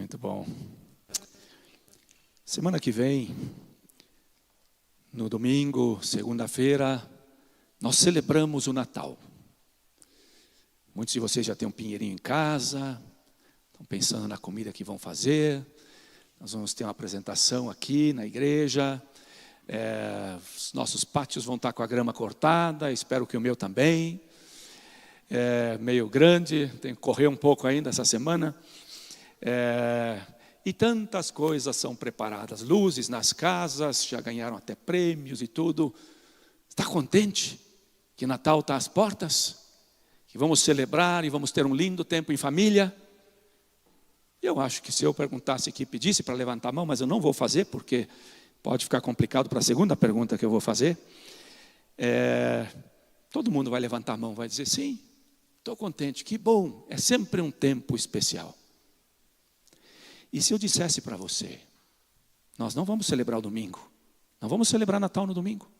Muito bom. Semana que vem, no domingo, segunda-feira, nós celebramos o Natal. Muitos de vocês já têm um pinheirinho em casa, estão pensando na comida que vão fazer. Nós vamos ter uma apresentação aqui na igreja. Os nossos pátios vão estar com a grama cortada, espero que o meu também. Meio grande, tenho que correr um pouco ainda essa semana. E tantas coisas são preparadas, luzes nas casas, já ganharam até prêmios e tudo. Está contente que Natal está às portas? Que vamos celebrar e vamos ter um lindo tempo em família? Eu acho que se eu perguntasse aqui, pedisse para levantar a mão, mas eu não vou fazer, porque pode ficar complicado para a segunda pergunta que eu vou fazer. Todo mundo vai levantar a mão, vai dizer, sim, estou contente, que bom, é sempre um tempo especial. E se eu dissesse para você, nós não vamos celebrar o domingo, não vamos celebrar Natal no domingo.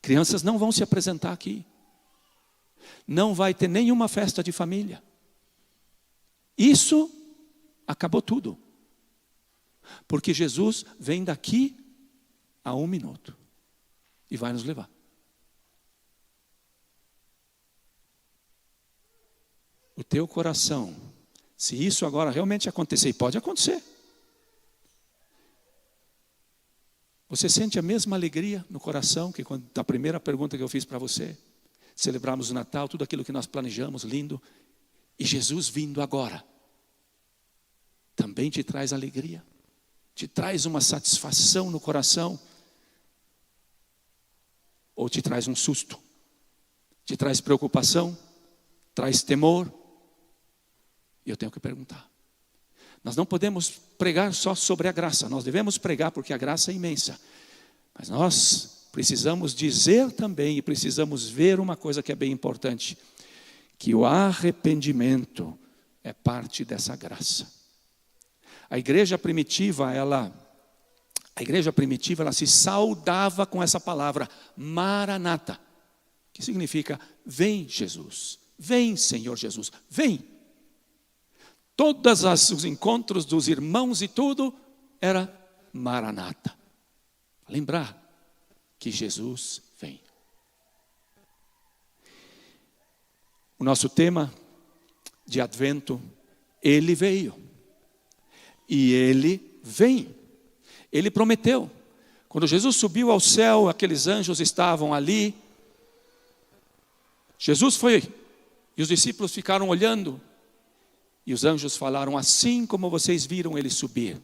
Crianças não vão se apresentar aqui. Não vai ter nenhuma festa de família. Isso acabou tudo. Porque Jesus vem daqui a 1 minuto e vai nos levar. O teu coração, se isso agora realmente acontecer, e pode acontecer, você sente a mesma alegria no coração que quando a primeira pergunta que eu fiz para você, celebrarmos o Natal, tudo aquilo que nós planejamos, lindo, e Jesus vindo agora, também te traz alegria, te traz uma satisfação no coração, ou te traz um susto, te traz preocupação, traz temor. E eu tenho que perguntar. Nós não podemos pregar só sobre a graça. Nós devemos pregar porque a graça é imensa. Mas nós precisamos dizer também e precisamos ver uma coisa que é bem importante. Que o arrependimento é parte dessa graça. A igreja primitiva, ela se saudava com essa palavra, Maranata. Que significa, vem Jesus. Vem Senhor Jesus, vem. Todos os encontros dos irmãos e tudo, era Maranata. Lembrar que Jesus vem. O nosso tema de Advento, Ele veio. E Ele vem. Ele prometeu. Quando Jesus subiu ao céu, aqueles anjos estavam ali. Jesus foi, e os discípulos ficaram olhando. E os anjos falaram, assim como vocês viram ele subir,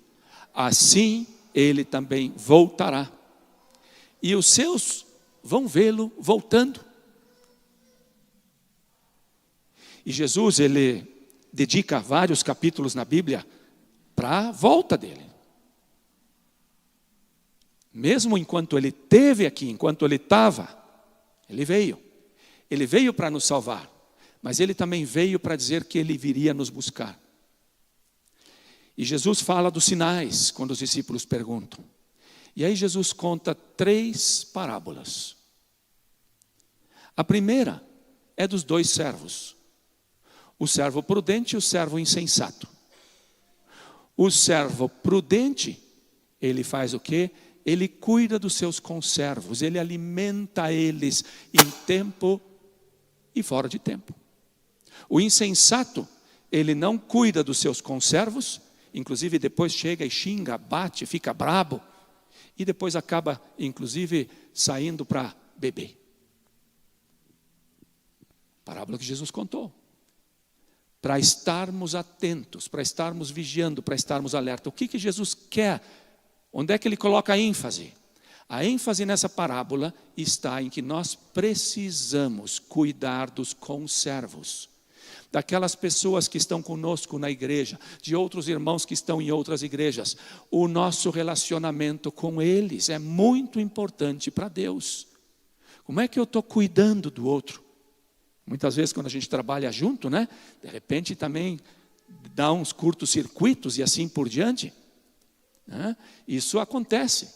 assim ele também voltará. E os seus vão vê-lo voltando. E Jesus, ele dedica vários capítulos na Bíblia para a volta dele. Mesmo enquanto ele esteve aqui, enquanto ele estava, ele veio. Ele veio para nos salvar. Mas ele também veio para dizer que ele viria nos buscar. E Jesus fala dos sinais, quando os discípulos perguntam. E aí Jesus conta 3 parábolas. A primeira é dos 2 servos. O servo prudente e o servo insensato. O servo prudente, ele faz o quê? Ele cuida dos seus conservos, ele alimenta eles em tempo e fora de tempo. O insensato, ele não cuida dos seus conservos, inclusive depois chega e xinga, bate, fica brabo, e depois acaba, inclusive, saindo para beber. Parábola que Jesus contou. Para estarmos atentos, para estarmos vigiando, para estarmos alerta. O que Jesus quer? Onde é que ele coloca a ênfase? A ênfase nessa parábola está em que nós precisamos cuidar dos conservos. Daquelas pessoas que estão conosco na igreja, de outros irmãos que estão em outras igrejas. O nosso relacionamento com eles é muito importante para Deus. Como é que eu estou cuidando do outro? Muitas vezes quando a gente trabalha junto, né? De repente também dá uns curtos-circuitos e assim por diante. Isso acontece.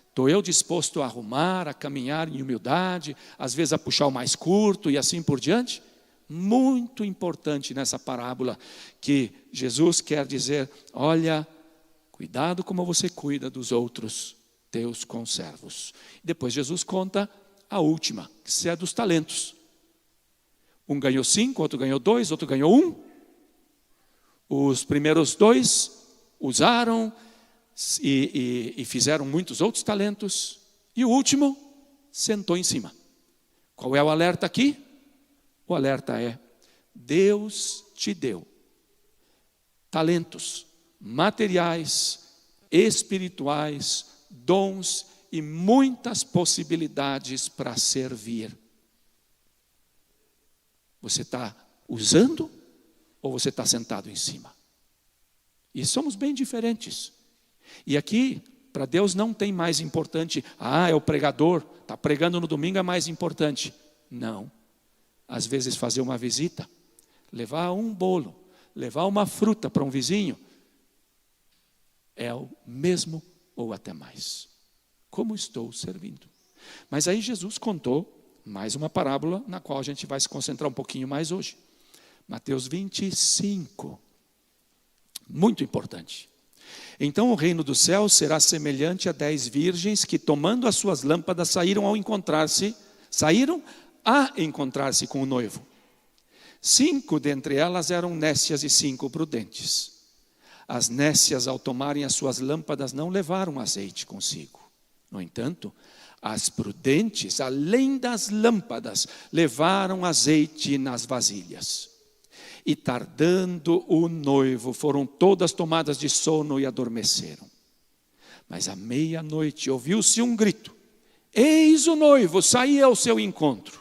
Estou eu disposto a arrumar, a caminhar em humildade, às vezes a puxar o mais curto e assim por diante? muito importante nessa parábola, que Jesus quer dizer: olha, cuidado como você cuida dos outros teus conservos. Depois Jesus conta a última, que é dos talentos. Um ganhou 5, outro ganhou 2, outro ganhou 1. Os primeiros 2 usaram e fizeram muitos outros talentos. E o último sentou em cima. Qual é o alerta aqui? O alerta é: Deus te deu talentos materiais, espirituais, dons e muitas possibilidades para servir. Você está usando ou você está sentado em cima? E somos bem diferentes. E aqui, para Deus não tem mais importante, é o pregador, está pregando no domingo é mais importante. Não. Às vezes fazer uma visita, levar um bolo, levar uma fruta para um vizinho, é o mesmo ou até mais. Como estou servindo? Mas aí Jesus contou mais uma parábola, na qual a gente vai se concentrar um pouquinho mais hoje. Mateus 25. Muito importante. Então o reino dos céus será semelhante a 10 virgens que, tomando as suas lâmpadas, saíram a encontrar-se com o noivo. 5 dentre elas eram nécias e 5 prudentes. As nécias, ao tomarem as suas lâmpadas, não levaram azeite consigo. No entanto, as prudentes, além das lâmpadas, levaram azeite nas vasilhas. E tardando o noivo, foram todas tomadas de sono e adormeceram. Mas à meia-noite ouviu-se um grito: eis o noivo, saí ao seu encontro.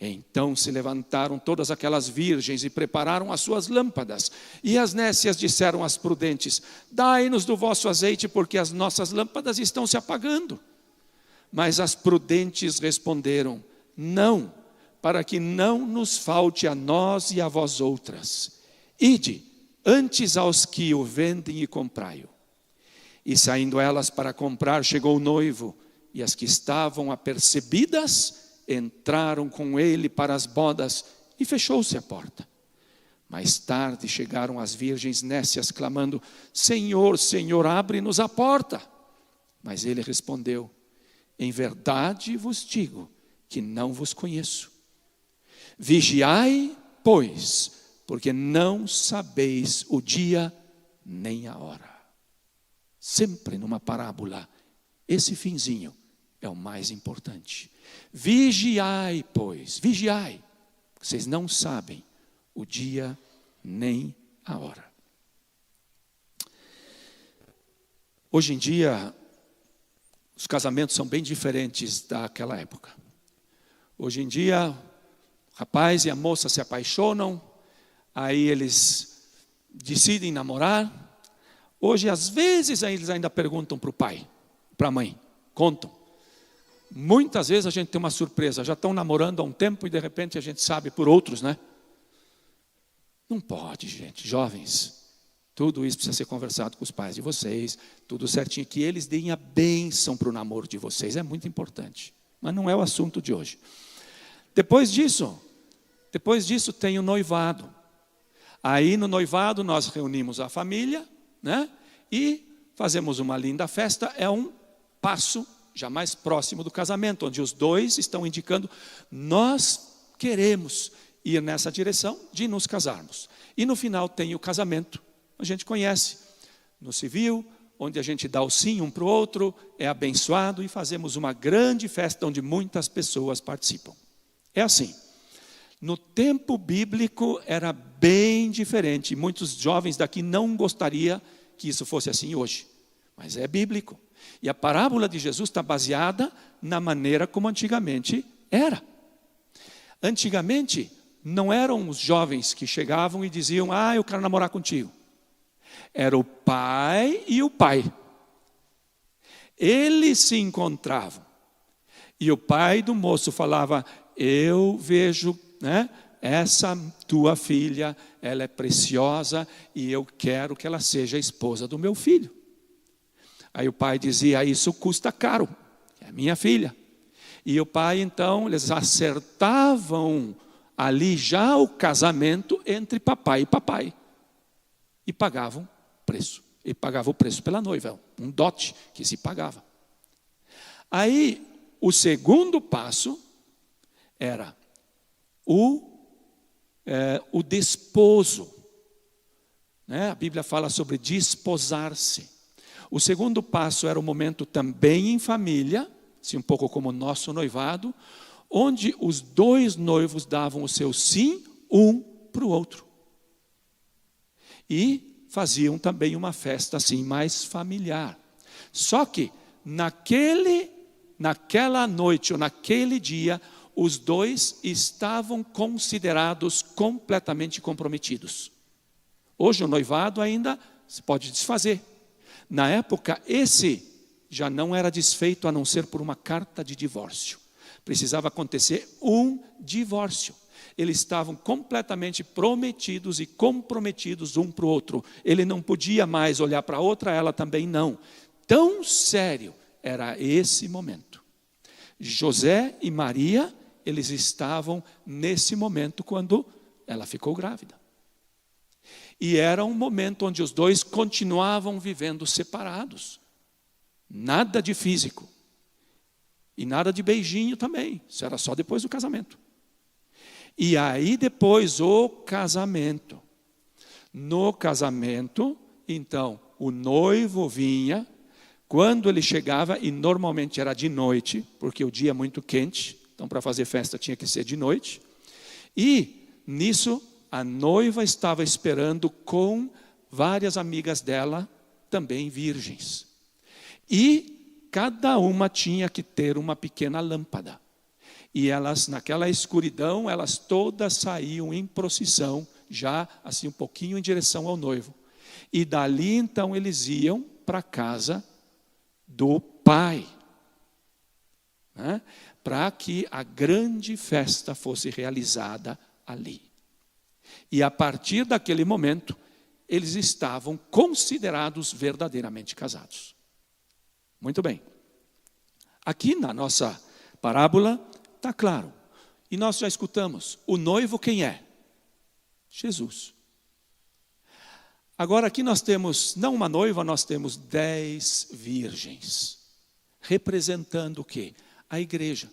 Então se levantaram todas aquelas virgens e prepararam as suas lâmpadas. E as nécias disseram às prudentes: dai-nos do vosso azeite, porque as nossas lâmpadas estão se apagando. Mas as prudentes responderam: não, para que não nos falte a nós e a vós outras. Ide antes aos que o vendem e comprai-o. E saindo elas para comprar, chegou o noivo, e as que estavam apercebidas entraram com ele para as bodas, e fechou-se a porta. Mais tarde chegaram as virgens nécias, clamando: Senhor, Senhor, abre-nos a porta. Mas ele respondeu: em verdade vos digo que não vos conheço. Vigiai, pois, porque não sabeis o dia nem a hora. Sempre numa parábola, esse finzinho é o mais importante. Vigiai, pois, vigiai. Vocês não sabem o dia nem a hora. Hoje em dia, os casamentos são bem diferentes daquela época. Hoje em dia, o rapaz e a moça se apaixonam, aí eles decidem namorar. Hoje, às vezes, eles ainda perguntam para o pai, para a mãe, contam. Muitas vezes a gente tem uma surpresa, já estão namorando há um tempo e de repente a gente sabe por outros, né? Não pode, gente, jovens, tudo isso precisa ser conversado com os pais de vocês, tudo certinho, que eles deem a bênção para o namoro de vocês, é muito importante, mas não é o assunto de hoje. Depois disso tem o noivado. Aí no noivado nós reunimos a família, né? E fazemos uma linda festa, é um passo já mais próximo do casamento, onde os dois estão indicando: nós queremos ir nessa direção de nos casarmos. E no final tem o casamento, a gente conhece, no civil, onde a gente dá o sim um para o outro, é abençoado e fazemos uma grande festa onde muitas pessoas participam. É assim. No tempo bíblico era bem diferente, muitos jovens daqui não gostariam que isso fosse assim hoje, mas é bíblico. E a parábola de Jesus está baseada na maneira como antigamente era. Antigamente, não eram os jovens que chegavam e diziam: eu quero namorar contigo. Era o pai e o pai. Eles se encontravam. E o pai do moço falava: eu vejo, essa tua filha, ela é preciosa e eu quero que ela seja a esposa do meu filho. Aí o pai dizia: isso custa caro, é minha filha. E o pai então, eles acertavam ali já o casamento entre papai e papai. E pagavam preço. E pagava o preço pela noiva, um dote que se pagava. Aí, o segundo passo era o desposo. A Bíblia fala sobre desposar-se. O segundo passo era o momento também em família, assim um pouco como o nosso noivado, onde os dois noivos davam o seu sim, um para o outro. E faziam também uma festa assim mais familiar. Só que naquela noite ou naquele dia, os dois estavam considerados completamente comprometidos. Hoje o noivado ainda se pode desfazer. Na época, esse já não era desfeito a não ser por uma carta de divórcio. Precisava acontecer um divórcio. Eles estavam completamente prometidos e comprometidos um para o outro. Ele não podia mais olhar para a outra, ela também não. Tão sério era esse momento. José e Maria, eles estavam nesse momento quando ela ficou grávida. E era um momento onde os dois continuavam vivendo separados. Nada de físico. E nada de beijinho também. Isso era só depois do casamento. E aí depois o casamento. No casamento, então, o noivo vinha. Quando ele chegava, e normalmente era de noite, porque o dia é muito quente. Então para fazer festa tinha que ser de noite. E nisso a noiva estava esperando com várias amigas dela, também virgens. E cada uma tinha que ter uma pequena lâmpada. E elas, naquela escuridão, elas todas saíam em procissão, já assim um pouquinho em direção ao noivo. E dali então eles iam para a casa do pai, para que a grande festa fosse realizada ali. E a partir daquele momento, eles estavam considerados verdadeiramente casados. Muito bem. Aqui na nossa parábola está claro. E nós já escutamos. O noivo quem é? Jesus. Agora aqui nós temos, não uma noiva, nós temos 10 virgens. Representando o quê? A igreja.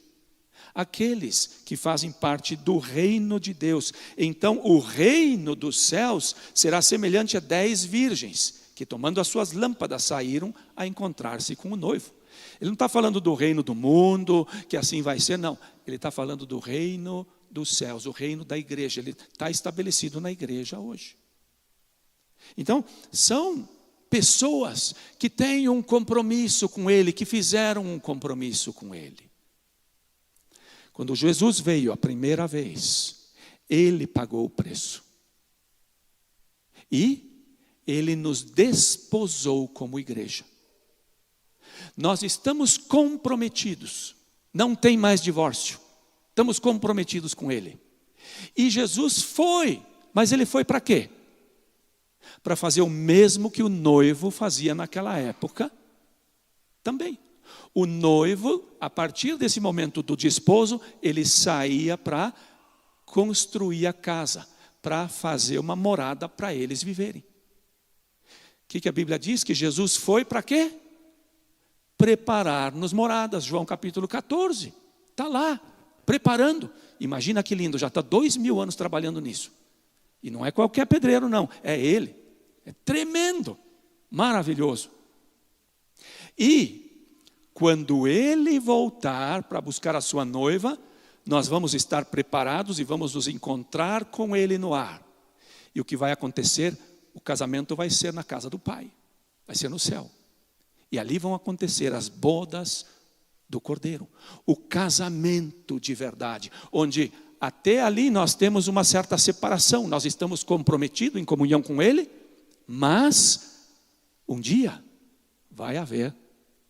Aqueles que fazem parte do reino de Deus. Então o reino dos céus será semelhante a 10 virgens, que tomando as suas lâmpadas saíram a encontrar-se com o noivo. Ele não está falando do reino do mundo, que assim vai ser, não. Ele está falando do reino dos céus, o reino da igreja. Ele está estabelecido na igreja hoje. Então, são pessoas que têm um compromisso com Ele, que fizeram um compromisso com Ele. Quando Jesus veio a primeira vez, Ele pagou o preço. E Ele nos desposou como igreja. Nós estamos comprometidos, não tem mais divórcio, estamos comprometidos com Ele. E Jesus foi, mas Ele foi para quê? Para fazer o mesmo que o noivo fazia naquela época também. O noivo, a partir desse momento do desposo, ele saía para construir a casa, para fazer uma morada para eles viverem. O que a Bíblia diz? Que Jesus foi para quê? Preparar-nos moradas. João capítulo 14. Está lá, preparando. Imagina que lindo, já está 2000 anos trabalhando nisso. E não é qualquer pedreiro não, é ele. É tremendo, maravilhoso. E quando ele voltar para buscar a sua noiva, nós vamos estar preparados e vamos nos encontrar com ele no ar. E o que vai acontecer? O casamento vai ser na casa do Pai, vai ser no céu. E ali vão acontecer as bodas do Cordeiro, o casamento de verdade, onde até ali nós temos uma certa separação, nós estamos comprometidos em comunhão com Ele, mas um dia vai haver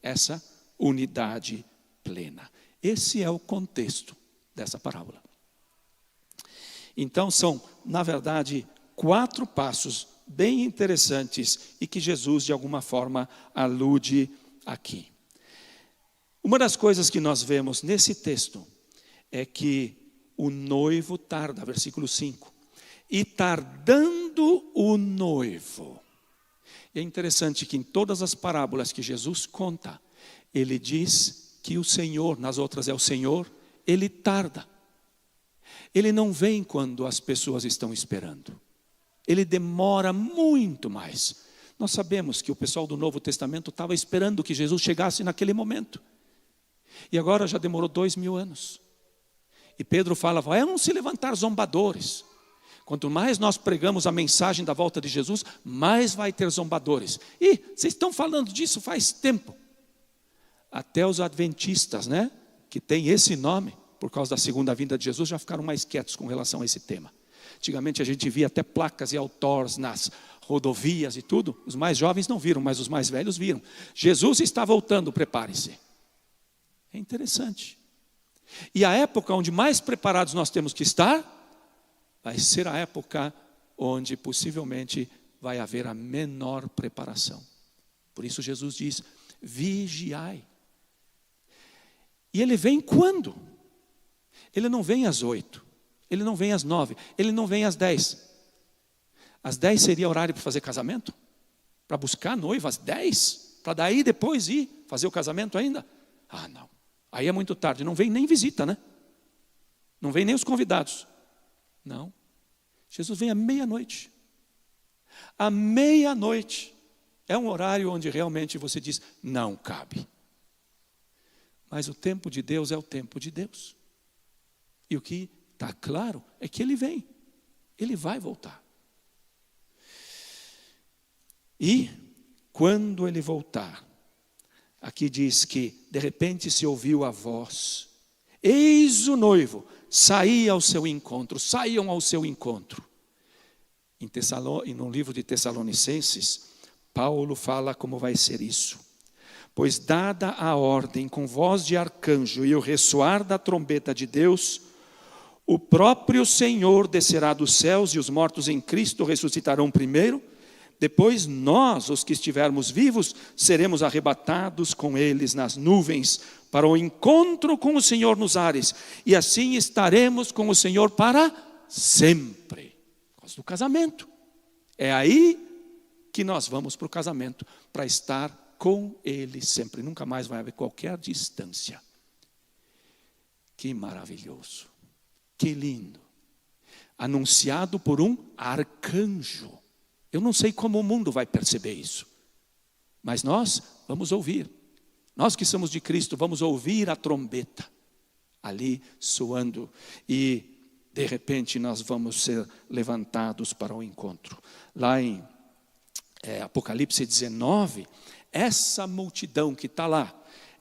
essa unidade plena. Esse é o contexto dessa parábola. Então são, na verdade, 4 passos bem interessantes e que Jesus de alguma forma alude aqui. Uma das coisas que nós vemos nesse texto é que o noivo tarda, versículo 5. E tardando o noivo. E é interessante que em todas as parábolas que Jesus conta, ele diz que o Senhor, nas outras é o Senhor, ele tarda. Ele não vem quando as pessoas estão esperando. Ele demora muito mais. Nós sabemos que o pessoal do Novo Testamento estava esperando que Jesus chegasse naquele momento. E agora já demorou 2000 anos. E Pedro fala, vão se levantar zombadores. Quanto mais nós pregamos a mensagem da volta de Jesus, mais vai ter zombadores. E vocês estão falando disso faz tempo. Até os adventistas, né, que tem esse nome, por causa da segunda vinda de Jesus, já ficaram mais quietos com relação a esse tema. Antigamente a gente via até placas e outdoors nas rodovias e tudo. Os mais jovens não viram, mas os mais velhos viram. Jesus está voltando, prepare-se. É interessante. E a época onde mais preparados nós temos que estar, vai ser a época onde possivelmente vai haver a menor preparação. Por isso Jesus diz, vigiai. E ele vem quando? Ele não vem às 8, ele não vem às 9, ele não vem às 10. Às 10 seria horário para fazer casamento? Para buscar noiva às 10? Para daí depois ir fazer o casamento ainda? Ah, não. Aí é muito tarde, não vem nem visita, né? Não vem nem os convidados. Não. Jesus vem à meia-noite. À meia-noite. É um horário onde realmente você diz, não cabe. Mas o tempo de Deus é o tempo de Deus. E o que está claro é que ele vem. Ele vai voltar. E quando ele voltar, aqui diz que de repente se ouviu a voz. Eis o noivo, saía ao seu encontro, saiam ao seu encontro. E no livro de Tessalonicenses, Paulo fala como vai ser isso. Pois dada a ordem com voz de arcanjo e o ressoar da trombeta de Deus, o próprio Senhor descerá dos céus e os mortos em Cristo ressuscitarão primeiro. Depois nós, os que estivermos vivos, seremos arrebatados com eles nas nuvens para o encontro com o Senhor nos ares. E assim estaremos com o Senhor para sempre. Por causa do casamento. É aí que nós vamos para o casamento, para estar com Ele sempre. Nunca mais vai haver qualquer distância. Que maravilhoso. Que lindo. Anunciado por um arcanjo. Eu não sei como o mundo vai perceber isso. Mas nós vamos ouvir. Nós que somos de Cristo, vamos ouvir a trombeta ali soando. E de repente nós vamos ser levantados para o encontro. Lá em Apocalipse 19, essa multidão que está lá,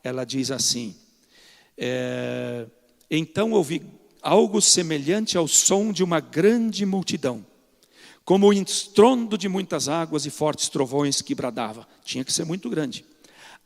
ela diz assim, então ouvi algo semelhante ao som de uma grande multidão, como o estrondo de muitas águas e fortes trovões que bradava. Tinha que ser muito grande.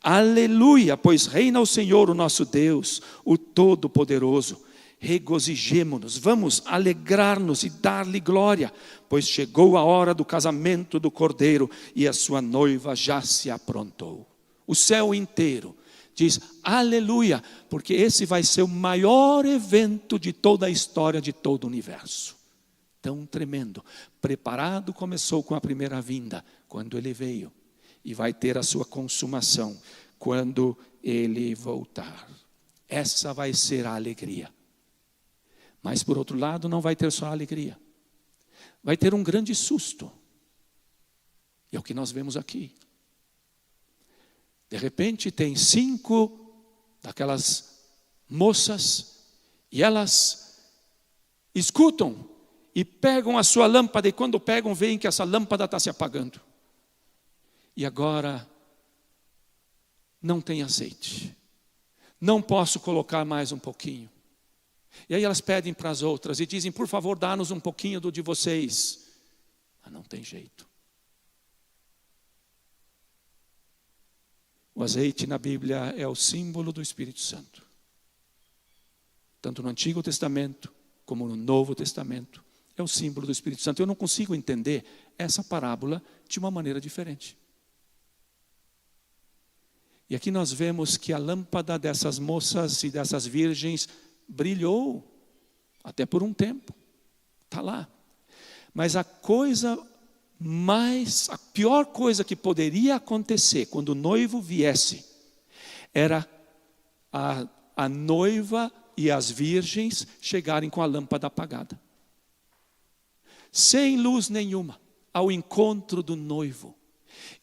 Aleluia, pois reina o Senhor, o nosso Deus, o Todo-Poderoso. Regozijemo-nos, vamos alegrar-nos e dar-lhe glória, pois chegou a hora do casamento do Cordeiro e a sua noiva já se aprontou. O céu inteiro diz aleluia, porque esse vai ser o maior evento de toda a história de todo o universo. Tão tremendo. Preparado começou com a primeira vinda, quando ele veio, e vai ter a sua consumação quando ele voltar. Essa vai ser a alegria. Mas por outro lado não vai ter só alegria. Vai ter um grande susto. E é o que nós vemos aqui. De repente tem 5 daquelas moças e elas escutam e pegam a sua lâmpada, e quando pegam, veem que essa lâmpada está se apagando. E agora não tem azeite. Não posso colocar mais um pouquinho. E aí elas pedem para as outras e dizem, por favor, dá-nos um pouquinho do de vocês. Mas não tem jeito. O azeite na Bíblia é o símbolo do Espírito Santo. Tanto no Antigo Testamento como no Novo Testamento. É o símbolo do Espírito Santo. Eu não consigo entender essa parábola de uma maneira diferente. E aqui nós vemos que a lâmpada dessas moças e dessas virgens brilhou. até por um tempo, está lá. Mas a pior coisa que poderia acontecer quando o noivo viesse, era a noiva e as virgens chegarem com a lâmpada apagada, sem luz nenhuma, ao encontro do noivo.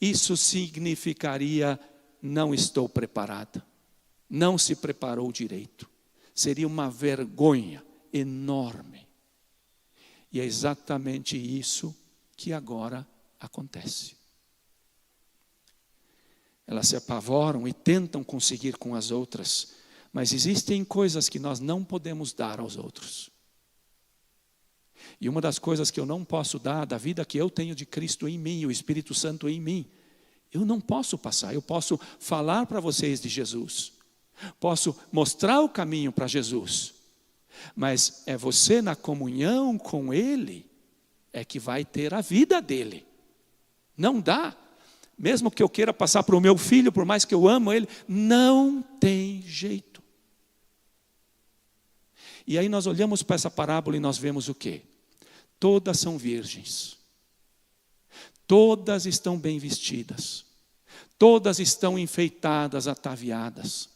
Isso significaria: não estou preparada, não se preparou direito. Seria uma vergonha enorme. E é exatamente isso que agora acontece. Elas se apavoram e tentam conseguir com as outras, mas existem coisas que nós não podemos dar aos outros. E uma das coisas que eu não posso dar, da vida que eu tenho de Cristo em mim, o Espírito Santo em mim, eu não posso passar. Eu posso falar para vocês de Jesus, posso mostrar o caminho para Jesus, mas é você na comunhão com Ele é que vai ter a vida dele. Não dá. Mesmo que eu queira passar para o meu filho, por mais que eu amo ele, não tem jeito. E aí nós olhamos para essa parábola e nós vemos o quê? Todas são virgens. Todas estão bem vestidas. Todas estão enfeitadas, ataviadas.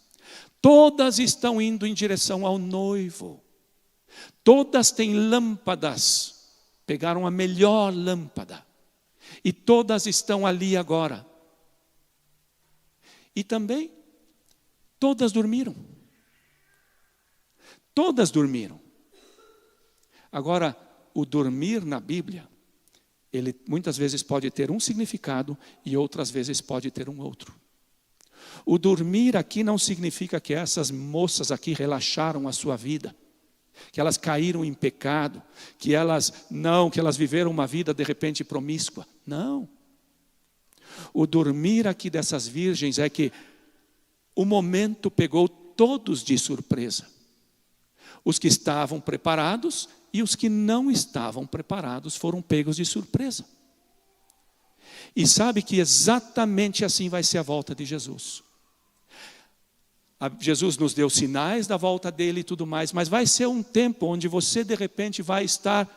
Todas estão indo em direção ao noivo. Todas têm lâmpadas. Pegaram a melhor lâmpada. E todas estão ali agora. E também, todas dormiram. Todas dormiram. Agora, o dormir na Bíblia, ele muitas vezes pode ter um significado e outras vezes pode ter um outro. O dormir aqui não significa que essas moças aqui relaxaram a sua vida, que elas caíram em pecado, que elas viveram uma vida de repente promíscua. Não. O dormir aqui dessas virgens é que o momento pegou todos de surpresa. Os que estavam preparados e os que não estavam preparados foram pegos de surpresa. E sabe que exatamente assim vai ser a volta de Jesus. Jesus nos deu sinais da volta dele e tudo mais, mas vai ser um tempo onde você de repente vai estar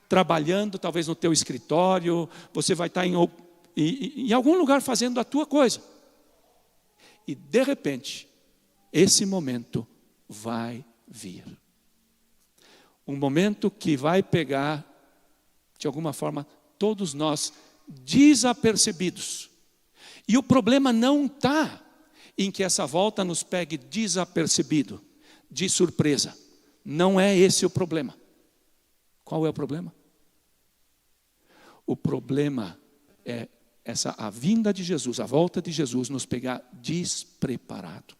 trabalhando, talvez no teu escritório, você vai estar em algum lugar fazendo a tua coisa. E de repente, esse momento vai vir. Um momento que vai pegar, de alguma forma, todos nós desapercebidos. E o problema não está em que essa volta nos pegue desapercebido, de surpresa. Não é esse o problema. Qual é o problema? O problema é a vinda de Jesus, a volta de Jesus nos pegar despreparado.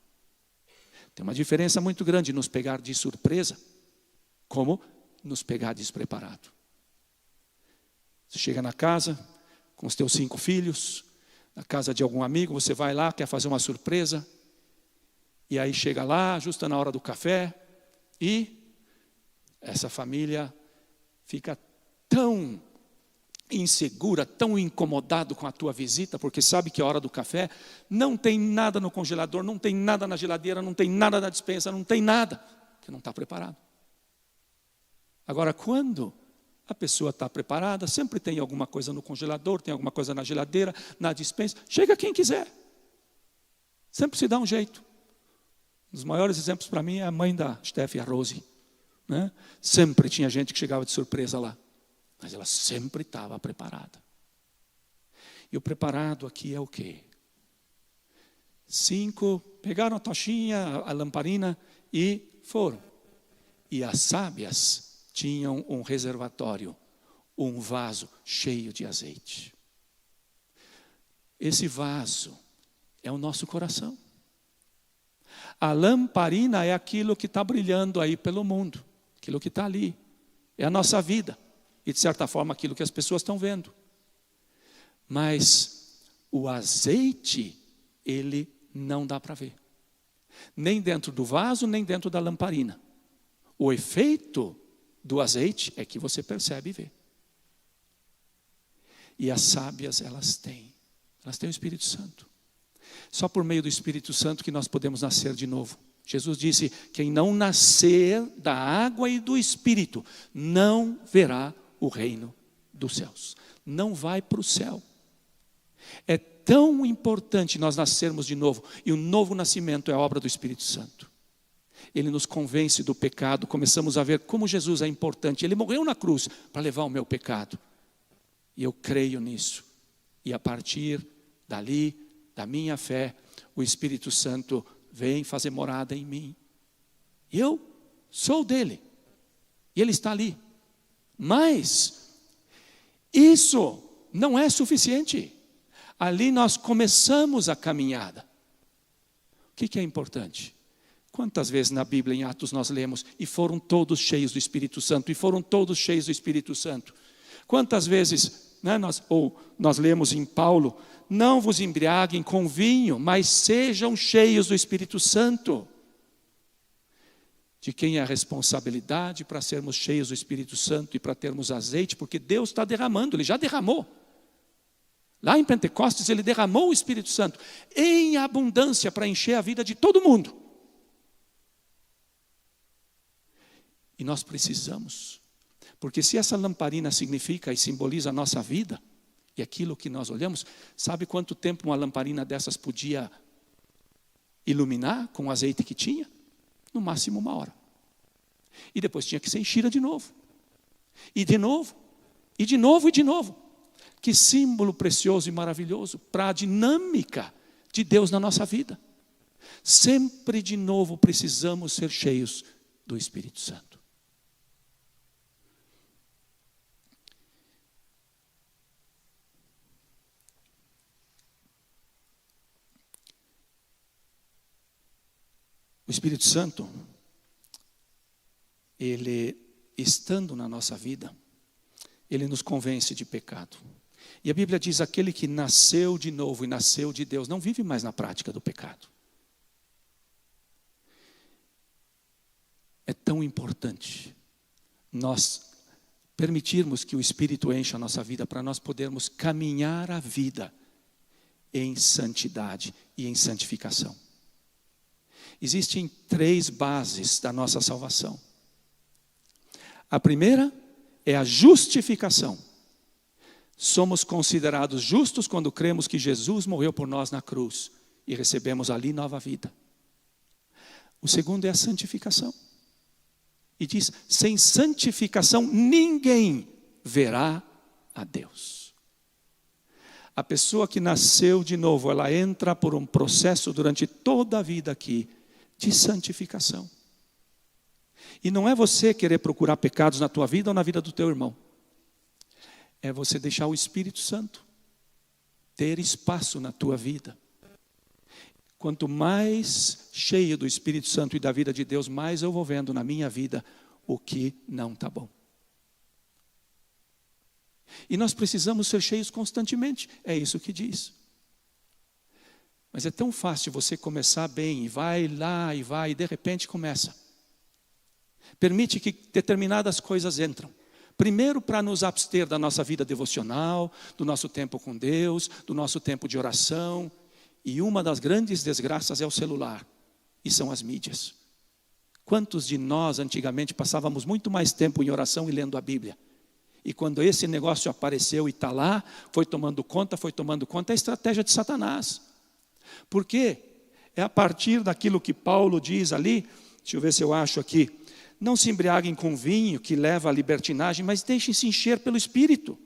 Tem uma diferença muito grande nos pegar de surpresa, como nos pegar despreparado. Você chega na casa com os teus 5 filhos, na casa de algum amigo, você vai lá, quer fazer uma surpresa, e aí chega lá, justo na hora do café, e essa família fica tão insegura, tão incomodado com a tua visita, porque sabe que a hora do café não tem nada no congelador, não tem nada na geladeira, não tem nada na despensa, não tem nada, porque não está preparado. Agora, quando a pessoa está preparada, sempre tem alguma coisa no congelador, tem alguma coisa na geladeira, na despensa, chega quem quiser. Sempre se dá um jeito. Um dos maiores exemplos para mim é a mãe da Steph, a Rose, né? Sempre tinha gente que chegava de surpresa lá, mas ela sempre estava preparada. E o preparado aqui é o quê? 5 pegaram a tochinha, a lamparina e foram. E as sábias tinham um reservatório, um vaso cheio de azeite. Esse vaso é o nosso coração. A lamparina é aquilo que está brilhando aí pelo mundo, aquilo que está ali, é a nossa vida, e de certa forma aquilo que as pessoas estão vendo. Mas o azeite, ele não dá para ver, nem dentro do vaso, nem dentro da lamparina. O efeito do azeite é que você percebe e vê. E as sábias, elas têm o Espírito Santo. Só por meio do Espírito Santo que nós podemos nascer de novo. Jesus disse: quem não nascer da água e do Espírito não verá o reino dos céus. Não vai para o céu. É tão importante nós nascermos de novo. E o novo nascimento é a obra do Espírito Santo. Ele nos convence do pecado. Começamos a ver como Jesus é importante. Ele morreu na cruz para levar o meu pecado. E eu creio nisso. E a partir dali, da minha fé, o Espírito Santo vem fazer morada em mim. Eu sou dele. E ele está ali. Mas isso não é suficiente. Ali nós começamos a caminhada. O que é importante? Quantas vezes na Bíblia, em Atos, nós lemos: e foram todos cheios do Espírito Santo, e foram todos cheios do Espírito Santo. Quantas vezes, né, nós lemos em Paulo: não vos embriaguem com vinho, mas sejam cheios do Espírito Santo. De quem é a responsabilidade para sermos cheios do Espírito Santo e para termos azeite? Porque Deus está derramando, Ele já derramou. Lá em Pentecostes Ele derramou o Espírito Santo em abundância para encher a vida de todo mundo. E nós precisamos, porque se essa lamparina significa e simboliza a nossa vida, e aquilo que nós olhamos, sabe quanto tempo uma lamparina dessas podia iluminar com o azeite que tinha? No máximo 1 hora. E depois tinha que ser enchida de novo. E de novo, e de novo, e de novo. Que símbolo precioso e maravilhoso para a dinâmica de Deus na nossa vida. Sempre de novo precisamos ser cheios do Espírito Santo. O Espírito Santo, ele estando na nossa vida, ele nos convence de pecado. E a Bíblia diz: aquele que nasceu de novo e nasceu de Deus não vive mais na prática do pecado. É tão importante nós permitirmos que o Espírito encha a nossa vida para nós podermos caminhar a vida em santidade e em santificação. Existem 3 bases da nossa salvação. A primeira é a justificação. Somos considerados justos quando cremos que Jesus morreu por nós na cruz e recebemos ali nova vida. O segundo é a santificação. E diz: sem santificação ninguém verá a Deus. A pessoa que nasceu de novo, ela entra por um processo durante toda a vida aqui de santificação. E não é você querer procurar pecados na tua vida ou na vida do teu irmão. É você deixar o Espírito Santo ter espaço na tua vida. Quanto mais cheio do Espírito Santo e da vida de Deus, mais eu vou vendo na minha vida o que não está bom. E nós precisamos ser cheios constantemente, é isso que diz. Mas é tão fácil você começar bem, e vai lá, e de repente começa. Permite que determinadas coisas entram. Primeiro, para nos abster da nossa vida devocional, do nosso tempo com Deus, do nosso tempo de oração. E uma das grandes desgraças é o celular, e são as mídias. Quantos de nós antigamente passávamos muito mais tempo em oração e lendo a Bíblia? E quando esse negócio apareceu e está lá, foi tomando conta, é a estratégia de Satanás. Por quê? É a partir daquilo que Paulo diz ali, deixa eu ver se eu acho aqui: não se embriaguem com vinho que leva à libertinagem, mas deixem-se encher pelo Espírito.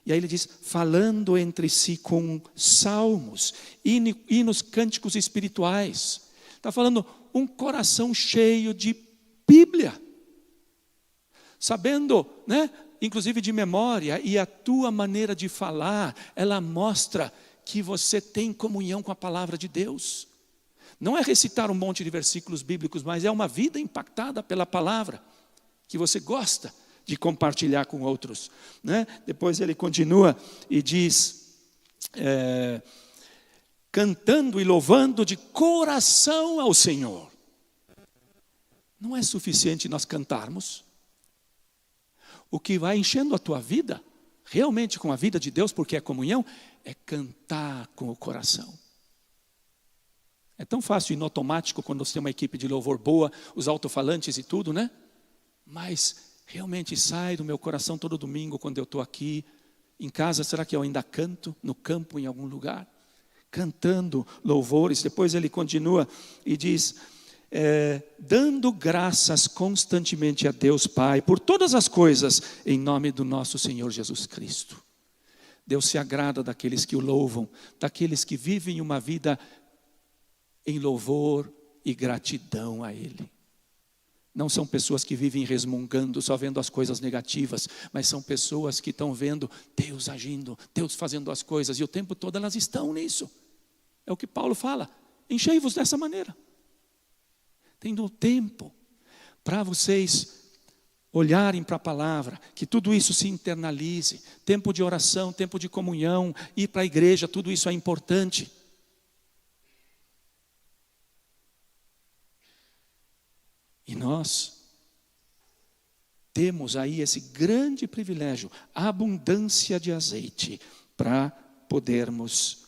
E aí ele diz: falando entre si com salmos, hinos, cânticos espirituais. Está falando um coração cheio de Bíblia. Sabendo, né, inclusive de memória, e a tua maneira de falar, ela mostra que você tem comunhão com a palavra de Deus. Não é recitar um monte de versículos bíblicos, mas é uma vida impactada pela palavra, que você gosta de compartilhar com outros, né? Depois ele continua e diz: cantando e louvando de coração ao Senhor. Não é suficiente nós cantarmos. O que vai enchendo a tua vida, realmente com a vida de Deus, porque é comunhão, é cantar com o coração. É tão fácil ir no automático quando você tem uma equipe de louvor boa, os alto-falantes e tudo, né? Mas realmente sai do meu coração todo domingo quando eu estou aqui. Em casa, será que eu ainda canto? No campo, em algum lugar? Cantando louvores. Depois ele continua e diz, dando graças constantemente a Deus Pai, por todas as coisas, em nome do nosso Senhor Jesus Cristo. Deus se agrada daqueles que o louvam, daqueles que vivem uma vida em louvor e gratidão a Ele. Não são pessoas que vivem resmungando, só vendo as coisas negativas, mas são pessoas que estão vendo Deus agindo, Deus fazendo as coisas, e o tempo todo elas estão nisso. É o que Paulo fala, enchei-vos dessa maneira. Tendo tempo para vocês olharem para a palavra, que tudo isso se internalize, tempo de oração, tempo de comunhão, ir para a igreja, tudo isso é importante. E nós temos aí esse grande privilégio, a abundância de azeite, para podermos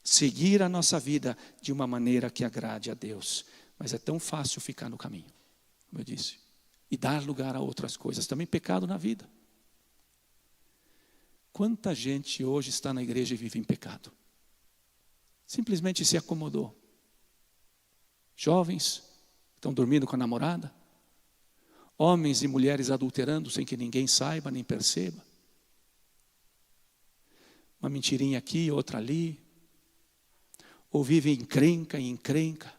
seguir a nossa vida de uma maneira que agrade a Deus. Mas é tão fácil ficar no caminho, como eu disse, e dar lugar a outras coisas, também pecado na vida. Quanta gente hoje está na igreja e vive em pecado? Simplesmente se acomodou. Jovens estão dormindo com a namorada, homens e mulheres adulterando sem que ninguém saiba nem perceba, uma mentirinha aqui, outra ali, ou vivem encrenca em encrenca. A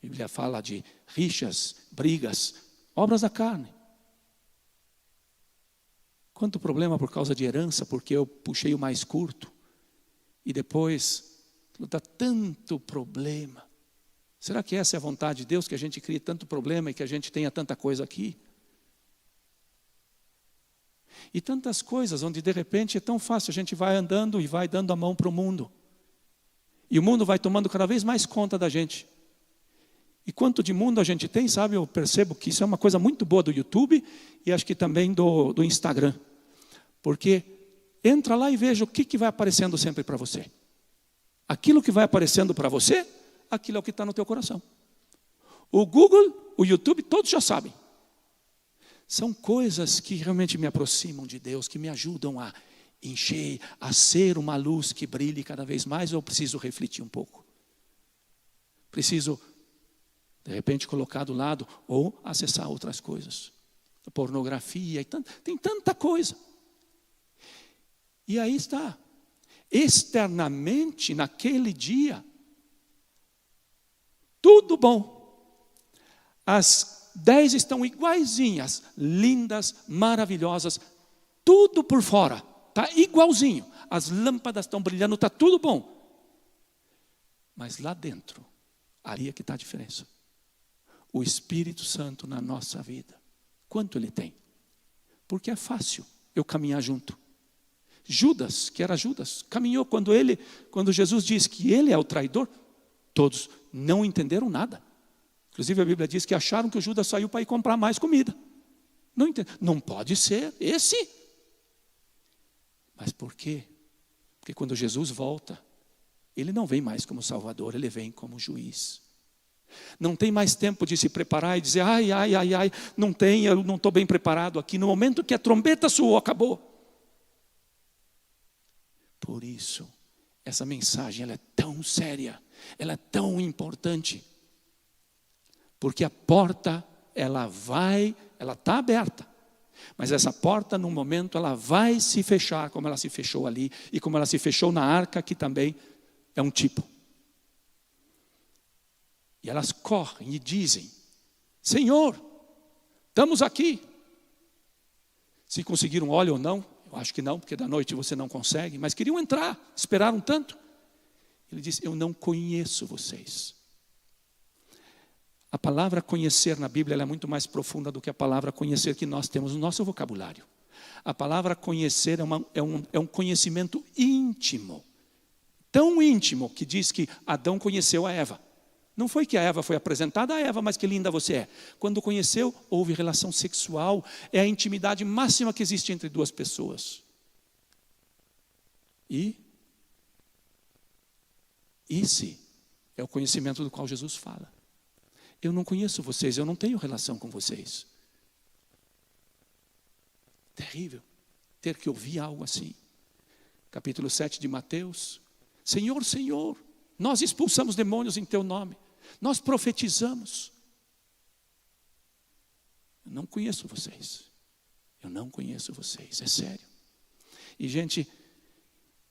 Bíblia fala de rixas, brigas, obras da carne. Quanto problema por causa de herança, porque eu puxei o mais curto, e depois dá tanto problema. Será que essa é a vontade de Deus, que a gente crie tanto problema e que a gente tenha tanta coisa aqui? E tantas coisas onde de repente é tão fácil, a gente vai andando e vai dando a mão para o mundo. E o mundo vai tomando cada vez mais conta da gente. E quanto de mundo a gente tem, sabe? Eu percebo que isso é uma coisa muito boa do YouTube e acho que também do Instagram. Porque entra lá e veja o que vai aparecendo sempre para você. Aquilo que vai aparecendo para você, aquilo é o que está no teu coração. O Google, o YouTube, todos já sabem. São coisas que realmente me aproximam de Deus, que me ajudam a encher, a ser uma luz que brilhe cada vez mais. Eu preciso refletir um pouco. Preciso, de repente, colocar do lado ou acessar outras coisas. A pornografia, tem tanta coisa. E aí está. Externamente, naquele dia, tudo bom. As 10 estão iguaizinhas, lindas, maravilhosas, tudo por fora, está igualzinho. As lâmpadas estão brilhando, está tudo bom. Mas lá dentro, aí é que está a diferença. O Espírito Santo na nossa vida, quanto ele tem? Porque é fácil eu caminhar junto. Judas, que era Judas, caminhou quando Jesus disse que ele é o traidor, todos não entenderam nada. Inclusive a Bíblia diz que acharam que o Judas saiu para ir comprar mais comida. Não entenderam. Não pode ser esse. Mas por quê? Porque quando Jesus volta, ele não vem mais como Salvador, ele vem como juiz. Não tem mais tempo de se preparar e dizer, ai, eu não estou bem preparado aqui. No momento que a trombeta soou, acabou. Por isso, essa mensagem ela é tão séria, ela é tão importante. Porque a porta, ela está aberta. Mas essa porta, num momento, ela vai se fechar, como ela se fechou ali, e como ela se fechou na arca, que também é um tipo. E elas correm e dizem, Senhor, estamos aqui. Se conseguiram óleo ou não, eu acho que não, porque da noite você não consegue, mas queriam entrar, esperaram tanto. Ele disse, eu não conheço vocês. A palavra conhecer na Bíblia ela é muito mais profunda do que a palavra conhecer que nós temos no nosso vocabulário. A palavra conhecer é um conhecimento íntimo. Tão íntimo que diz que Adão conheceu a Eva. Não foi que a Eva foi apresentada a Eva, mas que linda você é. Quando conheceu, houve relação sexual. É a intimidade máxima que existe entre duas pessoas. E esse É o conhecimento do qual Jesus fala. Eu não conheço vocês, eu não tenho relação com vocês. Terrível ter que ouvir algo assim. Capítulo 7 de Mateus. Senhor, Senhor, nós expulsamos demônios em teu nome. Nós profetizamos. Eu não conheço vocês. Eu não conheço vocês, é sério. E gente,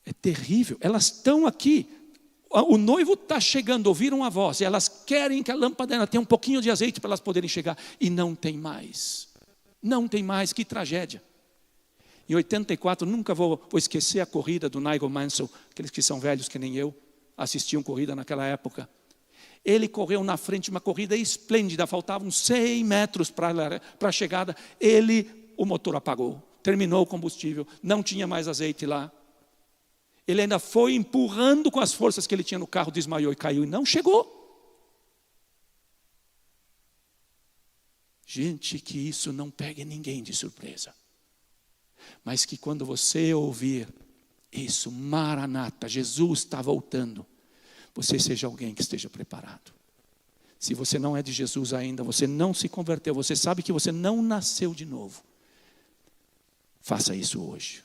é terrível. Elas estão aqui. O noivo está chegando, ouviram a voz. E elas querem que a lâmpada tenha um pouquinho de azeite para elas poderem chegar. E não tem mais. Não tem mais, que tragédia. Em 84, nunca vou esquecer a corrida do Nigel Mansell. Aqueles que são velhos que nem eu, assistiam corrida naquela época. Ele correu na frente de uma corrida esplêndida. Faltavam 100 metros para a chegada. O motor apagou. Terminou o combustível. Não tinha mais azeite lá. Ele ainda foi empurrando com as forças que ele tinha no carro, desmaiou e caiu e não chegou. Gente, que isso não pegue ninguém de surpresa. Mas que quando você ouvir isso, Maranata, Jesus está voltando, você seja alguém que esteja preparado. Se você não é de Jesus ainda, você não se converteu, você sabe que você não nasceu de novo, faça isso hoje.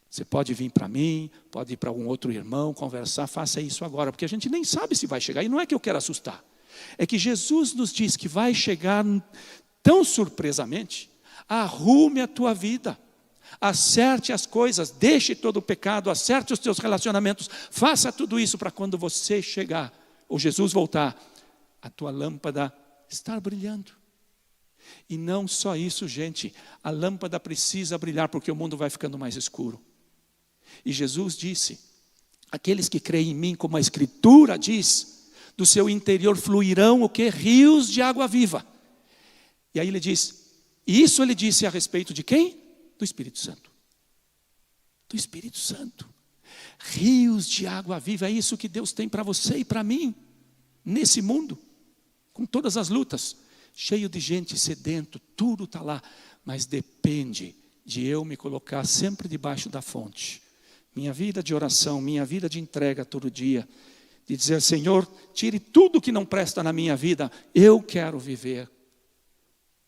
Você pode vir para mim, pode ir para algum outro irmão, conversar, faça isso agora, porque a gente nem sabe se vai chegar, e não é que eu quero assustar, é que Jesus nos diz que vai chegar tão surpresamente. Arrume a tua vida, acerte as coisas, deixe todo o pecado, acerte os teus relacionamentos, faça tudo isso para quando você chegar, ou Jesus voltar, a tua lâmpada estar brilhando. E não só isso, gente, a lâmpada precisa brilhar porque o mundo vai ficando mais escuro. E Jesus disse, aqueles que creem em mim, como a Escritura diz, do seu interior fluirão o quê? Rios de água viva. E aí ele diz, e isso ele disse a respeito de quem? Do Espírito Santo. Do Espírito Santo. Rios de água viva, é isso que Deus tem para você e para mim, nesse mundo, com todas as lutas, cheio de gente sedento, tudo está lá, mas depende de eu me colocar sempre debaixo da fonte. Minha vida de oração, minha vida de entrega todo dia, de dizer, Senhor, tire tudo que não presta na minha vida, eu quero viver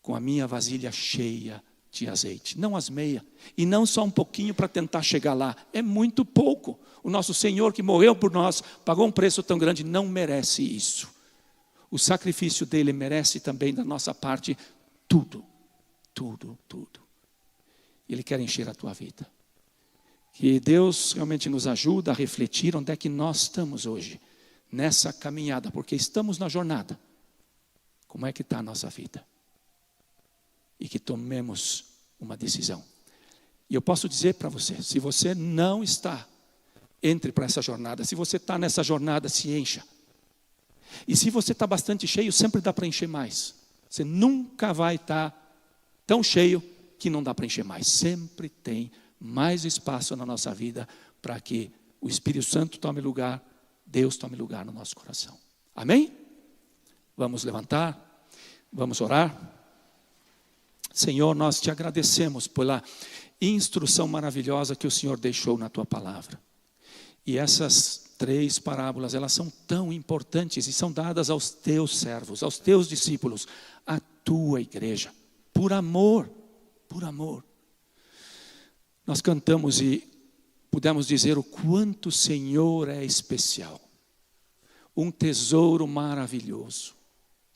com a minha vasilha cheia de azeite, não as meias, e não só um pouquinho para tentar chegar lá, é muito pouco. O nosso Senhor que morreu por nós, pagou um preço tão grande, não merece isso. O sacrifício dele merece também da nossa parte tudo, tudo, tudo. Ele quer encher a tua vida. Que Deus realmente nos ajude a refletir onde é que nós estamos hoje, nessa caminhada, porque estamos na jornada. Como é que está a nossa vida? E que tomemos uma decisão. E eu posso dizer para você, se você não está, entre para essa jornada. Se você está nessa jornada, se encha. E se você está bastante cheio, sempre dá para encher mais. Você nunca vai estar tão cheio que não dá para encher mais. Sempre tem mais espaço na nossa vida para que o Espírito Santo tome lugar, Deus tome lugar no nosso coração. Amém? Vamos levantar, vamos orar. Senhor, nós te agradecemos pela instrução maravilhosa que o Senhor deixou na tua palavra. E essas 3 parábolas, elas são tão importantes e são dadas aos teus servos, aos teus discípulos, à tua igreja, por amor, por amor. Nós cantamos e pudemos dizer o quanto o Senhor é especial, um tesouro maravilhoso,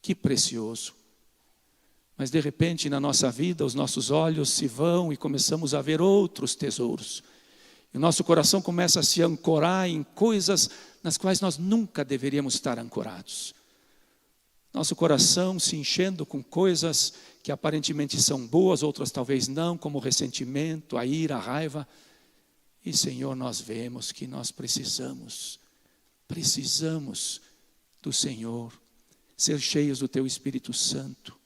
que precioso. Mas de repente na nossa vida os nossos olhos se vão e começamos a ver outros tesouros. E o nosso coração começa a se ancorar em coisas nas quais nós nunca deveríamos estar ancorados. Nosso coração se enchendo com coisas que aparentemente são boas, outras talvez não, como o ressentimento, a ira, a raiva. E Senhor, nós vemos que nós precisamos do Senhor, ser cheios do Teu Espírito Santo,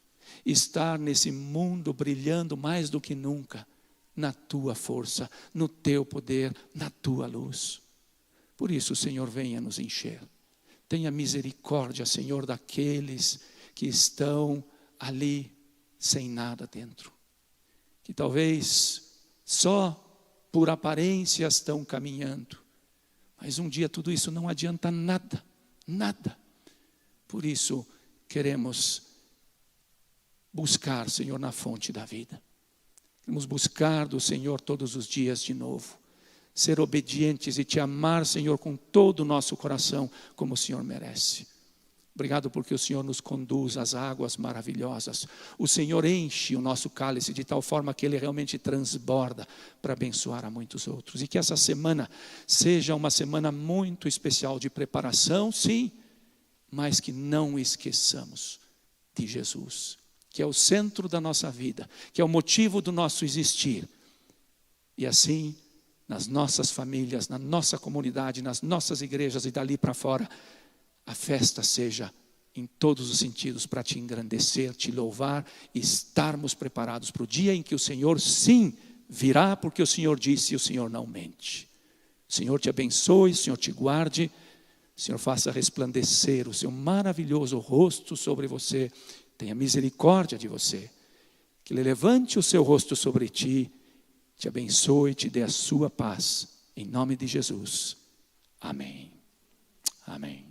estar nesse mundo brilhando mais do que nunca, na Tua força, no Teu poder, na Tua luz. Por isso, Senhor, venha nos encher. Tenha misericórdia, Senhor, daqueles que estão ali sem nada dentro. Que talvez só por aparências estão caminhando. Mas um dia tudo isso não adianta nada, nada. Por isso, queremos buscar, Senhor, na fonte da vida. Queremos buscar do Senhor todos os dias de novo. Ser obedientes e te amar, Senhor, com todo o nosso coração, como o Senhor merece. Obrigado porque o Senhor nos conduz às águas maravilhosas. O Senhor enche o nosso cálice de tal forma que ele realmente transborda para abençoar a muitos outros. E que essa semana seja uma semana muito especial de preparação, sim, mas que não esqueçamos de Jesus, que é o centro da nossa vida, que é o motivo do nosso existir. E assim, nas nossas famílias, na nossa comunidade, nas nossas igrejas e dali para fora, a festa seja em todos os sentidos para te engrandecer, te louvar e estarmos preparados para o dia em que o Senhor sim virá, porque o Senhor disse e o Senhor não mente. O Senhor te abençoe, o Senhor te guarde, o Senhor faça resplandecer o seu maravilhoso rosto sobre você, tenha misericórdia de você, que Ele levante o seu rosto sobre ti, te abençoe e te dê a sua paz, em nome de Jesus. Amém. Amém.